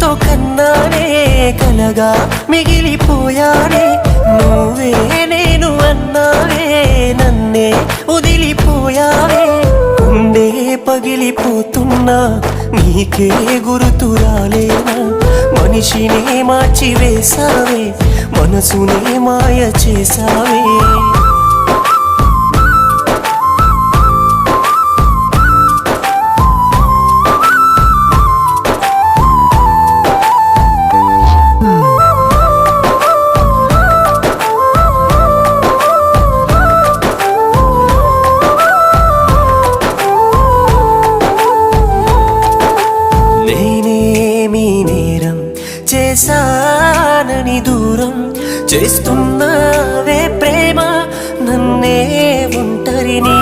ఎంతో కన్నానే కలగా మిగిలిపోయానే నువ్వే నేను అన్నావే నన్నే వదిలిపోయావే ఉండే పగిలిపోతున్నా నీకే గుర్తు రాలేనా మనిషినే మార్చి వేసావే మనసునే మాయ చేసావే చేశానని దూరం చేస్తున్నావే ప్రేమ నన్నే ఒంటరిని